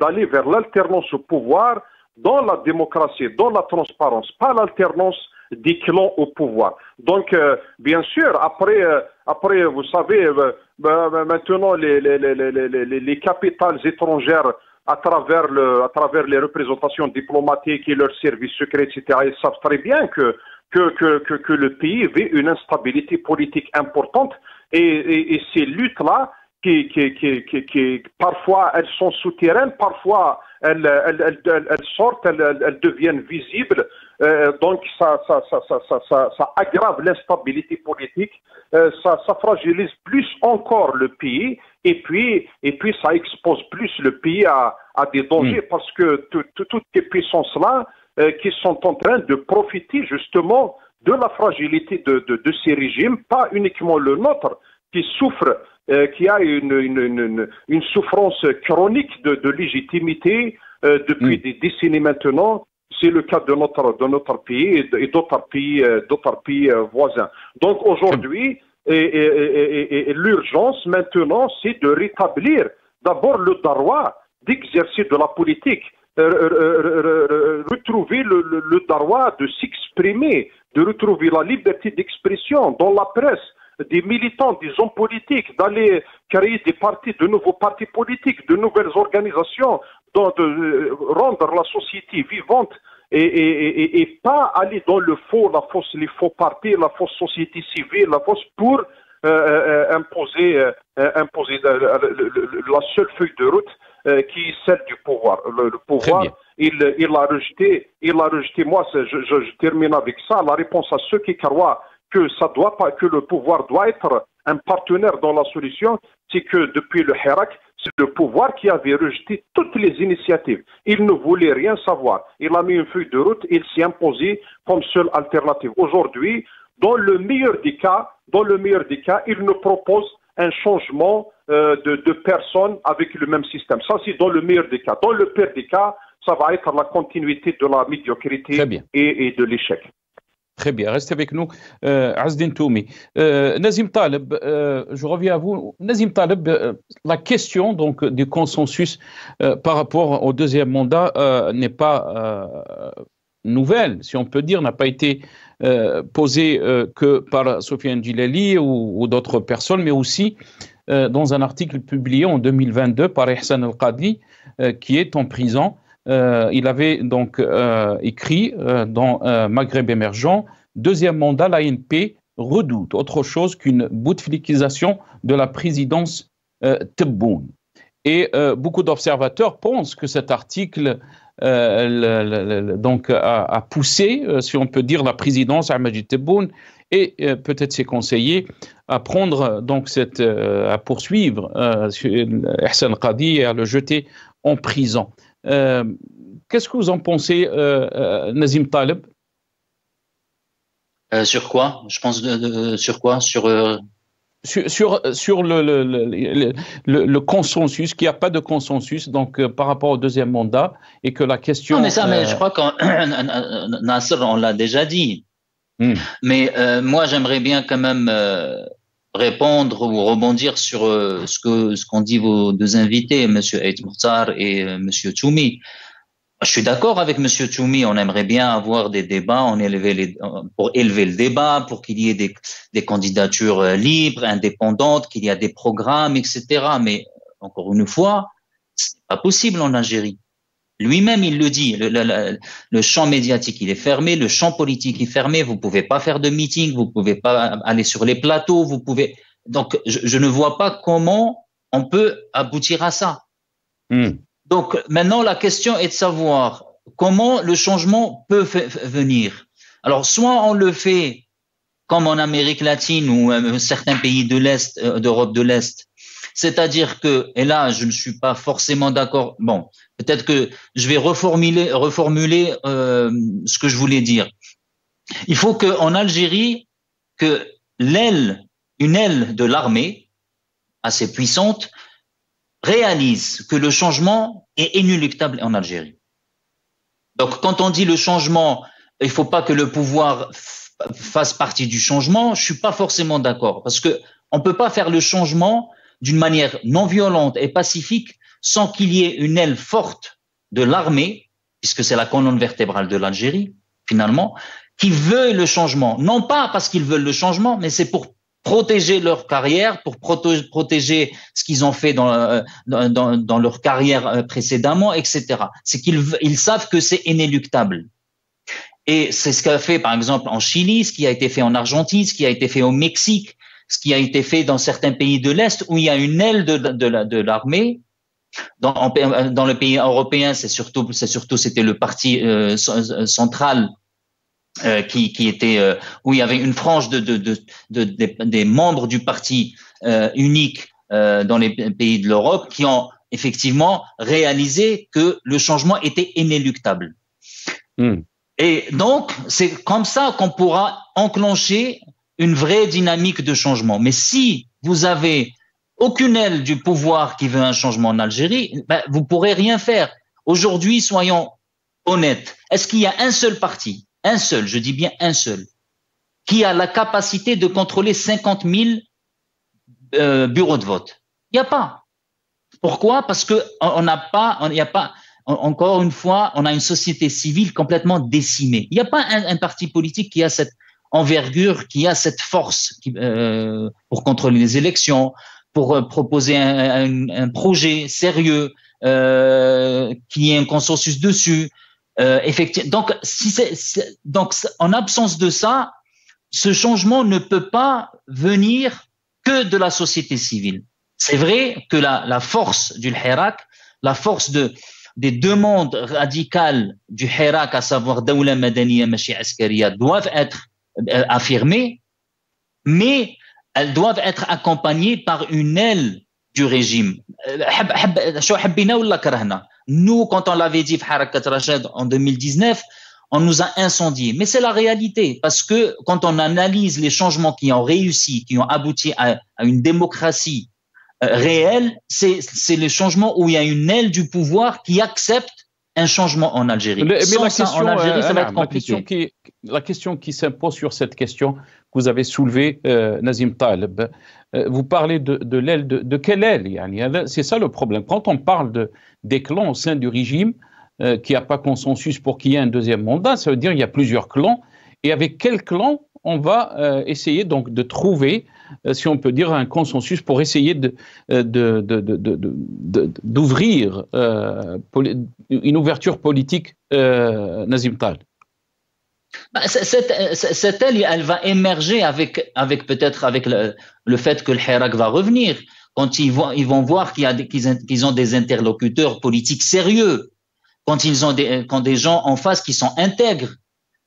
d'aller vers l'alternance au pouvoir dans la démocratie, dans la transparence, pas l'alternance des clans au pouvoir. Donc, bien sûr, après vous savez, maintenant les capitales étrangères, à travers les représentations diplomatiques et leurs services secrets, etc., ils savent très bien que le pays vit une instabilité politique importante, et ces luttes-là qui parfois elles sont souterraines, parfois elles sortent, elles deviennent visibles. Donc ça aggrave l'instabilité politique, ça fragilise plus encore le pays, et puis ça expose plus le pays à des dangers, parce que toutes ces puissances-là qui sont en train de profiter justement de la fragilité de ces régimes, pas uniquement le nôtre, qui souffre, qui a une souffrance chronique de légitimité depuis des décennies maintenant. C'est le cas de notre pays et d'autres pays voisins. Donc aujourd'hui, l'urgence maintenant, c'est de rétablir d'abord le droit d'exercice de la politique, retrouver le droit de s'exprimer, de retrouver la liberté d'expression dans la presse, des militants, des hommes politiques, d'aller créer des partis, de nouveaux partis politiques, de nouvelles organisations, de rendre la société vivante et pas aller dans le faux, les faux partis, la fausse société civile, la fausse pour imposer la seule feuille de route qui est celle du pouvoir. Le pouvoir, il l'a rejeté. Moi, je termine avec ça. La réponse à ceux qui croient que le pouvoir doit être un partenaire dans la solution, c'est que depuis le Hirak, c'est le pouvoir qui avait rejeté toutes les initiatives. Il ne voulait rien savoir. Il a mis une feuille de route, il s'est imposé comme seule alternative. Aujourd'hui, dans le meilleur des cas, il nous propose un changement de personnes avec le même système. Ça, c'est dans le meilleur des cas. Dans le pire des cas, ça va être la continuité de la médiocrité et de l'échec. Très bien, restez avec nous. Azzdine Toumi. Nazim Taleb, je reviens à vous. Nazim Taleb, la question donc, du consensus par rapport au deuxième mandat n'est pas nouvelle, si on peut dire, n'a pas été posée que par Sofiane Djilali ou d'autres personnes, mais aussi dans un article publié en 2022 par Ihsan El-Qadi, qui est en prison. Il avait donc écrit dans Maghreb émergent, deuxième mandat, l'ANP redoute autre chose qu'une bouteflikisation de la présidence Tebboune. Et beaucoup d'observateurs pensent que cet article donc a poussé, si on peut dire, la présidence à Majid Tebboune et peut-être ses conseillers à prendre donc à poursuivre Ihsan Qadi et à le jeter en prison. Qu'est-ce que vous en pensez, Nazim Taleb? Sur quoi? Je pense sur quoi? Sur le consensus, qu'il n'y a pas de consensus donc par rapport au deuxième mandat et que la question. Non, mais ça, mais je crois que Nasser, on l'a déjà dit. Mais moi, j'aimerais bien quand même répondre ou rebondir sur ce qu'ont dit vos deux invités, M. Ait Mouhtar et M. Toumi. Je suis d'accord avec M. Toumi, on aimerait bien avoir des débats, pour élever le débat, pour qu'il y ait des candidatures libres, indépendantes, qu'il y ait des programmes, etc. Mais encore une fois, c'est pas possible en Algérie. Lui-même, il le dit, le champ médiatique, il est fermé, le champ politique est fermé, vous pouvez pas faire de meeting, vous pouvez pas aller sur les plateaux, donc je ne vois pas comment on peut aboutir à ça. Donc maintenant, la question est de savoir comment le changement peut venir. Alors, soit on le fait comme en Amérique latine ou certains pays de l'Est, d'Europe de l'Est, c'est-à-dire que, et là, je ne suis pas forcément d'accord. Bon, peut-être que je vais reformuler ce que je voulais dire. Il faut qu'en Algérie, que une aile de l'armée assez puissante réalise que le changement est inéluctable en Algérie. Donc, quand on dit le changement, il faut pas que le pouvoir fasse partie du changement, je suis pas forcément d'accord, parce que on peut pas faire le changement d'une manière non violente et pacifique sans qu'il y ait une aile forte de l'armée, puisque c'est la colonne vertébrale de l'Algérie, finalement, qui veut le changement. Non pas parce qu'ils veulent le changement, mais c'est pour protéger leur carrière, pour protéger ce qu'ils ont fait dans leur carrière précédemment, etc. C'est qu'ils savent que c'est inéluctable. Et c'est ce qu'a fait, par exemple, en Chili, ce qui a été fait en Argentine, ce qui a été fait au Mexique, ce qui a été fait dans certains pays de l'Est où il y a une aile de l'armée. Dans le pays européen, c'était le parti central qui était où il y avait une frange des membres du parti unique dans les pays de l'Europe qui ont effectivement réalisé que le changement était inéluctable. Et donc, c'est comme ça qu'on pourra enclencher une vraie dynamique de changement. Mais si vous avez aucune aile du pouvoir qui veut un changement en Algérie, vous pourrez rien faire. Aujourd'hui, soyons honnêtes. Est-ce qu'il y a un seul parti, un seul, je dis bien un seul, qui a la capacité de contrôler 50 000 bureaux de vote? Il n'y a pas. Pourquoi? Parce que encore une fois, on a une société civile complètement décimée. Il n'y a pas un parti politique qui a cette envergure, qui a cette force pour contrôler les élections, pour proposer un projet sérieux, qu'il y ait un consensus dessus. Effectivement. Donc, en absence de ça, ce changement ne peut pas venir que de la société civile. C'est vrai que la force du Hirak, la force des demandes radicales du Hirak, à savoir Dawla Madaniya Machi Askariya, doivent être affirmées, mais elles doivent être accompagnées par une aile du régime. Nous, quand on l'avait dit Harakat Rachad en 2019, on nous a incendiés. Mais c'est la réalité, parce que quand on analyse les changements qui ont réussi, qui ont abouti à une démocratie réelle, c'est les changements où il y a une aile du pouvoir qui accepte un changement en Algérie. Mais sans ça, en Algérie, ça va être compliqué. La question qui s'impose sur cette question que vous avez soulevée, Nazim Taleb, vous parlez de l'aile, de quelle aile? C'est ça le problème. Quand on parle des clans au sein du régime, qui n'a pas consensus pour qu'il y ait un deuxième mandat, ça veut dire qu'il y a plusieurs clans. Et avec quel clan on va essayer donc de trouver, si on peut dire, un consensus pour essayer d'ouvrir une ouverture politique, Nazim Taleb? Cette aile, elle va émerger peut-être avec le fait que le Hirak va revenir. Quand ils vont voir qu'ils ont des interlocuteurs politiques sérieux, quand des gens en face qui sont intègres,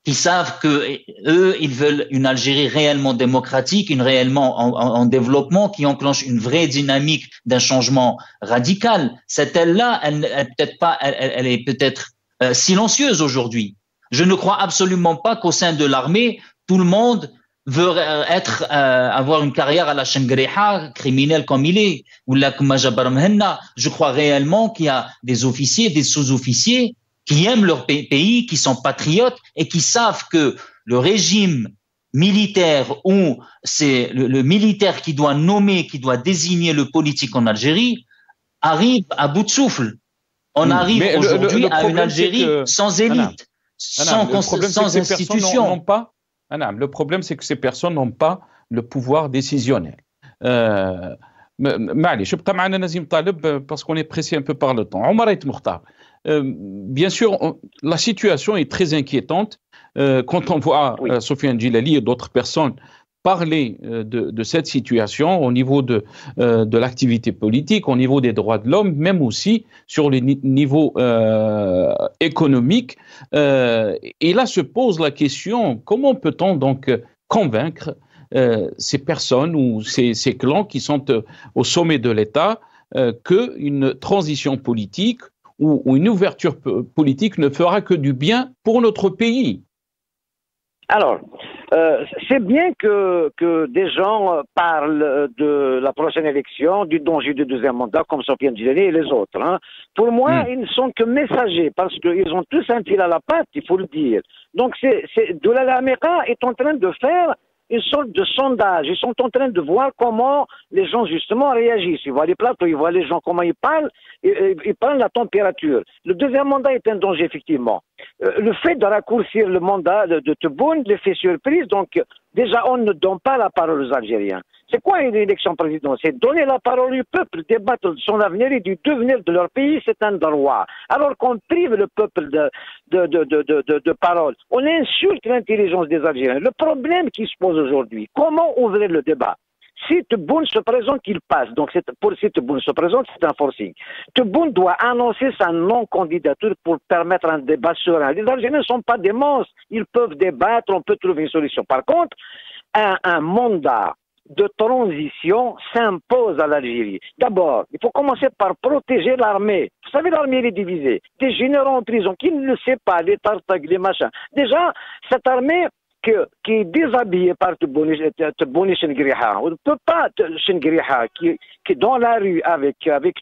qui savent que eux, ils veulent une Algérie réellement démocratique, une réellement en développement, qui enclenche une vraie dynamique d'un changement radical. Cette aile-là, elle est peut-être silencieuse aujourd'hui. Je ne crois absolument pas qu'au sein de l'armée, tout le monde veut avoir une carrière à la Shengreha, criminel comme il est, ou la Kumajabar Mhenna. Je crois réellement qu'il y a des officiers, des sous-officiers qui aiment leur pays, qui sont patriotes et qui savent que le régime militaire ou c'est le militaire qui doit nommer, qui doit désigner le politique en Algérie arrive à bout de souffle. On arrive aujourd'hui à une Algérie sans élite, sans institutions. Le problème, c'est que ces personnes n'ont pas le pouvoir décisionnel. معليش ابقى معنا نزيم طالب parce qu'on est pressé un peu par le temps. Omar Ait Mokhtar, bien sûr, la situation est très inquiétante quand on voit Sofiane Djilali et d'autres personnes parler de cette situation au niveau de l'activité politique, au niveau des droits de l'homme, même aussi sur le niveau économique. Et là se pose la question, comment peut-on donc convaincre ces personnes ou ces clans qui sont au sommet de l'État qu'une transition politique ou une ouverture politique ne fera que du bien pour notre pays? Alors, c'est bien que des gens parlent de la prochaine élection, du danger du deuxième mandat, comme Sofiane Djilali et les autres. Hein. Pour moi, ils ne sont que messagers, parce qu'ils ont tous un fil à la patte, il faut le dire. Donc, Doula Lamera est en train de faire une sorte de sondage. Ils sont en train de voir comment les gens, justement, réagissent. Ils voient les plateaux, ils voient les gens, comment ils parlent, ils prennent la température. Le deuxième mandat est un danger, effectivement. Le fait de raccourcir le mandat de Tebboune les fait surprise. Donc, déjà, on ne donne pas la parole aux Algériens. C'est quoi une élection présidentielle? C'est donner la parole au peuple, débattre de son avenir et du devenir de leur pays, c'est un droit. Alors qu'on prive le peuple de parole, on insulte l'intelligence des Algériens. Le problème qui se pose aujourd'hui, comment ouvrir le débat? Si Tebboune se présente, qu'il passe. Donc, si Tebboune se présente, c'est un forcing. Tebboune doit annoncer sa non-candidature pour permettre un débat serein. Les Algériens ne sont pas des monstres. Ils peuvent débattre, on peut trouver une solution. Par contre, un mandat de transition s'impose à l'Algérie. D'abord, il faut commencer par protéger l'armée. Vous savez, l'armée est divisée. Des généraux en prison, qui ne le sait pas, les tartags, les machins. Déjà, cette armée qui est déshabillé par Tebboune Chengriha. On ne peut pas, Chengriha, qui est dans la rue avec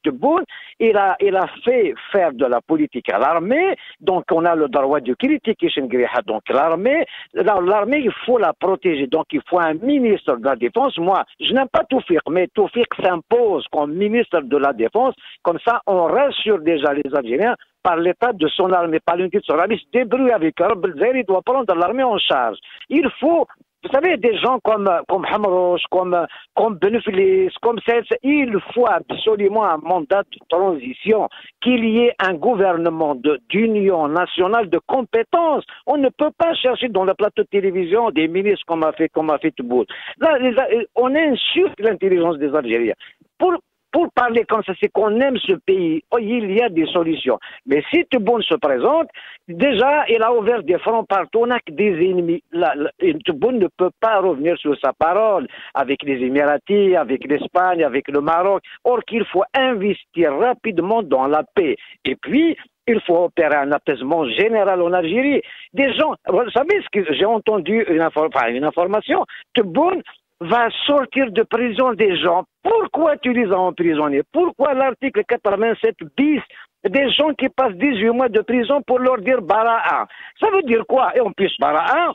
Tebboune, il a fait faire de la politique à l'armée, donc on a le droit de critiquer Chengriha. Donc l'armée, il faut la protéger, donc il faut un ministre de la Défense. Moi, je n'aime pas Toufik, mais Toufik s'impose comme ministre de la Défense, comme ça on rassure déjà les Algériens par l'état de son armée, par l'unité de son armée, se débrouille avec Rab el-Zaïri, il doit prendre l'armée en charge. Il faut, vous savez, des gens comme Hamrouch, comme Benflis, comme Sels, il faut absolument un mandat de transition, qu'il y ait un gouvernement d'union nationale de compétences. On ne peut pas chercher dans le plateau de télévision des ministres comme a fait Tebboune. Là, on insulte l'intelligence des Algériens. Pour parler comme ça, c'est qu'on aime ce pays. Oh, il y a des solutions. Mais si Tebboune se présente, déjà, il a ouvert des fronts partout. On n'a que des ennemis. Tebboune ne peut pas revenir sur sa parole avec les Émiratis, avec l'Espagne, avec le Maroc. Or qu'il faut investir rapidement dans la paix. Et puis, il faut opérer un apaisement général en Algérie. Des gens, vous savez ce que j'ai entendu, une information, Tebboune va sortir de prison des gens. Pourquoi tu les as emprisonnés? Pourquoi l'article 87 bis, des gens qui passent 18 mois de prison pour leur dire Bara'a? Ça veut dire quoi? Et en plus, Bara'a,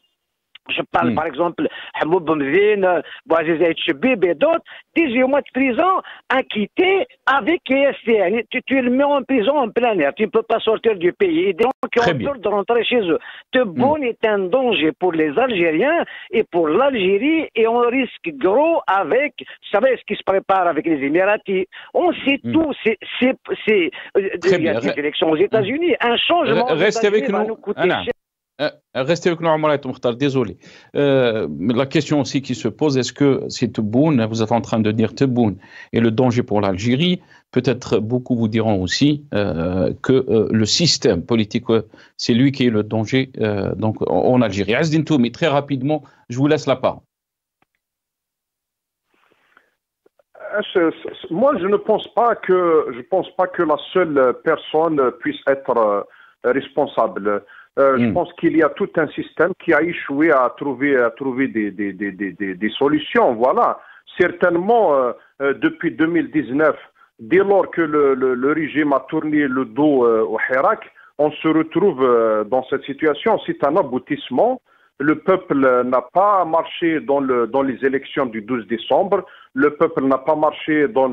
je parle par exemple Hamoud Boumzine, Bouaziz Aït Chebib et d'autres, 18 mois de prison acquittés avec ISTN. Tu le mets en prison en plein air, tu ne peux pas sortir du pays. Et des gens qui ont peur de rentrer chez eux. Tebboune est un danger pour les Algériens et pour l'Algérie, et on risque gros avec, vous savez ce qui se prépare avec les Émiratis. On sait tout, il y a des élections aux États-Unis, un changement Restez avec nous. Va nous coûter cher. Restez avec nous, Amoulet Mokhtar, désolé. La question aussi qui se pose, est-ce que c'est Tebboune, vous êtes en train de dire Tebboune, et le danger pour l'Algérie? Peut-être beaucoup vous diront aussi que le système politique, c'est lui qui est le danger donc, en Algérie. Azdine Toumi, très rapidement, je vous laisse la parole. Moi, je ne pense pas que la seule personne puisse être responsable. Je pense qu'il y a tout un système qui a échoué à trouver des solutions. Voilà. Certainement, depuis 2019, dès lors que le régime a tourné le dos au Hirak, on se retrouve dans cette situation. C'est un aboutissement. Le peuple n'a pas marché dans les élections du 12 décembre. Le peuple n'a pas marché dans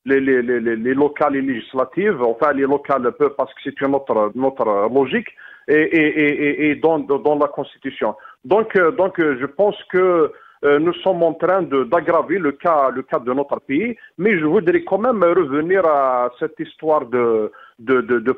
les locales et législatives. Enfin, les locales, parce que c'est une autre logique. Et dans la Constitution. Donc, je pense que nous sommes en train d'aggraver le cas de notre pays. Mais je voudrais quand même revenir à cette histoire de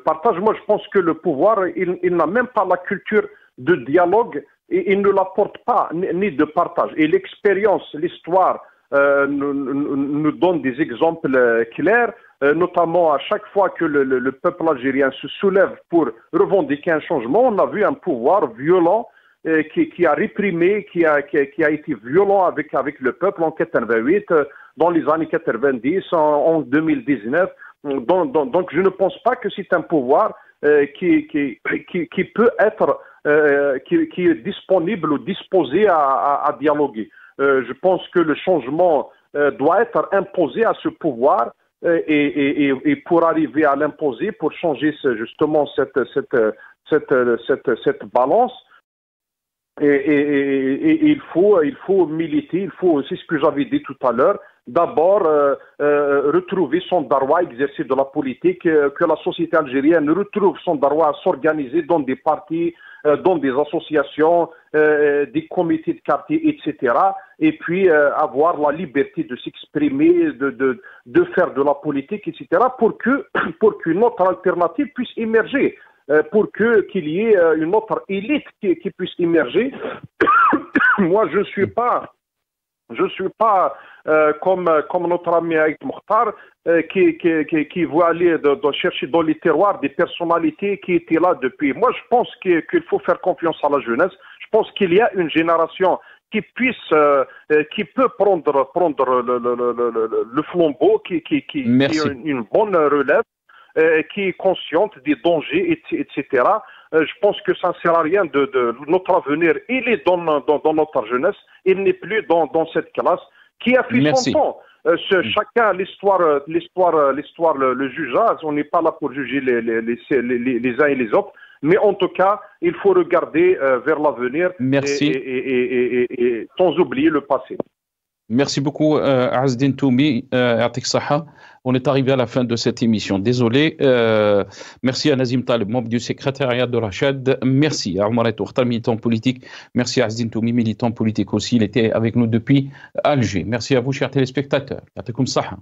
partage. Moi, je pense que le pouvoir, il n'a même pas la culture de dialogue et il ne l'apporte pas, ni de partage. Et l'expérience, l'histoire nous donne des exemples clairs, notamment à chaque fois que le peuple algérien se soulève pour revendiquer un changement, on a vu un pouvoir violent qui a réprimé, qui a été violent avec le peuple en 88, dans les années 90, en 2019. Donc je ne pense pas que c'est un pouvoir qui peut être qui est disponible ou disposé à dialoguer. Je pense que le changement doit être imposé à ce pouvoir et pour arriver à l'imposer, pour changer justement cette balance, et il faut militer, c'est ce que j'avais dit tout à l'heure, d'abord retrouver son droit à exercer de la politique, que la société algérienne retrouve son droit à s'organiser dans des partis, dans des associations, des comités de quartier, etc. Et puis avoir la liberté de s'exprimer, de faire de la politique, etc. pour qu'une autre alternative puisse émerger, pour qu'il y ait une autre élite qui puisse émerger. Moi, je ne suis pas Je ne suis pas comme notre ami Aït Mokhtar qui voit aller de chercher dans les terroirs des personnalités qui étaient là depuis. Moi, je pense qu'il faut faire confiance à la jeunesse. Je pense qu'il y a une génération qui peut prendre le flambeau, qui a une bonne relève, qui est consciente des dangers, etc. Je pense que ça ne sert à rien de notre avenir. Il est dans notre jeunesse. Il n'est plus dans cette classe qui a fait son temps. Chacun, l'histoire, le jugeage. On n'est pas là pour juger les uns et les autres. Mais en tout cas, il faut regarder vers l'avenir et sans oublier le passé. Merci beaucoup, Azzdine Toumi. On est arrivé à la fin de cette émission. Désolé. Merci à Nazim Taleb, membre du secrétariat de Rachad. Merci à Omar Tourta, militant politique. Merci à Azzdine Toumi, militant politique aussi. Il était avec nous depuis Alger. Merci à vous, chers téléspectateurs. Yatikoum Saha.